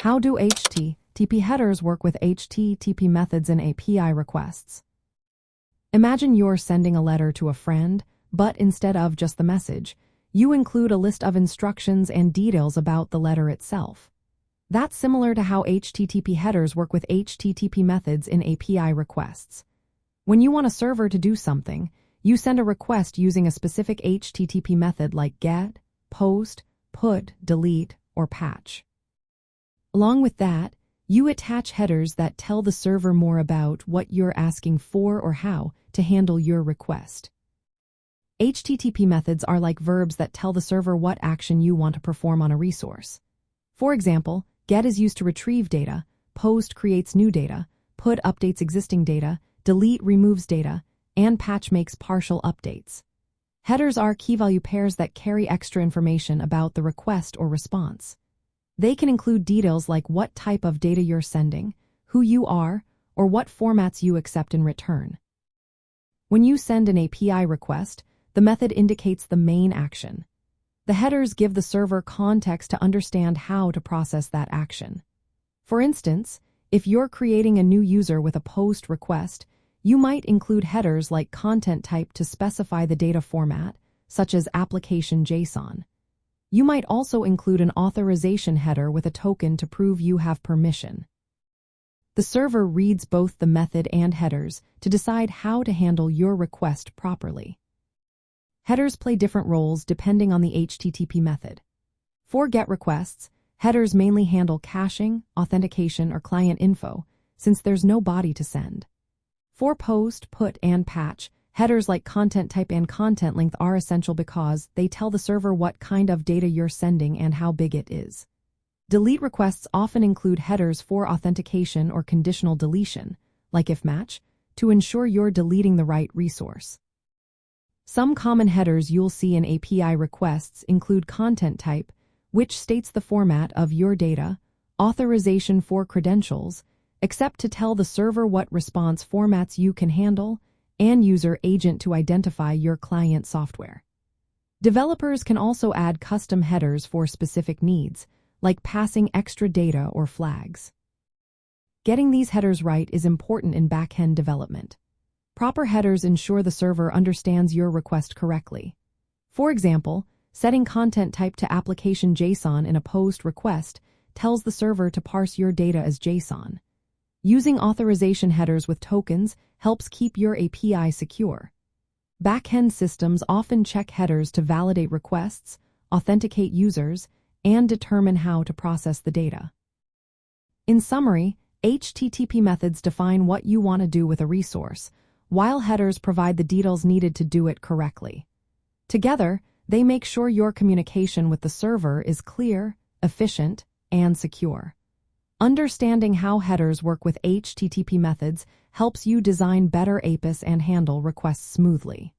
How do HTTP headers work with HTTP methods and API requests? Imagine you're sending a letter to a friend, but instead of just the message, you include a list of instructions and details about the letter itself. That's similar to how HTTP headers work with HTTP methods in API requests. When you want a server to do something, you send a request using a specific HTTP method like GET, POST, PUT, DELETE, or PATCH. Along with that, you attach headers that tell the server more about what you're asking for or how to handle your request. HTTP methods are like verbs that tell the server what action you want to perform on a resource. For example, GET is used to retrieve data, POST creates new data, PUT updates existing data, DELETE removes data, and PATCH makes partial updates. Headers are key-value pairs that carry extra information about the request or response. They can include details like what type of data you're sending, who you are, or what formats you accept in return. When you send an API request, the method indicates the main action. The headers give the server context to understand how to process that action. For instance, if you're creating a new user with a POST request, you might include headers like content type to specify the data format, such as application JSON. You might also include an authorization header with a token to prove you have permission. The server reads both the method and headers to decide how to handle your request properly. Headers play different roles depending on the HTTP method. For GET requests, headers mainly handle caching, authentication, or client info, since there's no body to send. For POST, PUT, and PATCH, headers like content type and content length are essential because they tell the server what kind of data you're sending and how big it is. Delete requests often include headers for authentication or conditional deletion, like if match, to ensure you're deleting the right resource. Some common headers you'll see in API requests include content type, which states the format of your data, authorization for credentials, accept to tell the server what response formats you can handle, and user agent to identify your client software. Developers can also add custom headers for specific needs, like passing extra data or flags. Getting these headers right is important in backend development. Proper headers ensure the server understands your request correctly. For example, setting content type to application JSON in a POST request tells the server to parse your data as JSON. Using authorization headers with tokens helps keep your API secure. Backend systems often check headers to validate requests, authenticate users, and determine how to process the data. In summary, HTTP methods define what you want to do with a resource, while headers provide the details needed to do it correctly. Together, they make sure your communication with the server is clear, efficient, and secure. Understanding how headers work with HTTP methods helps you design better APIs and handle requests smoothly.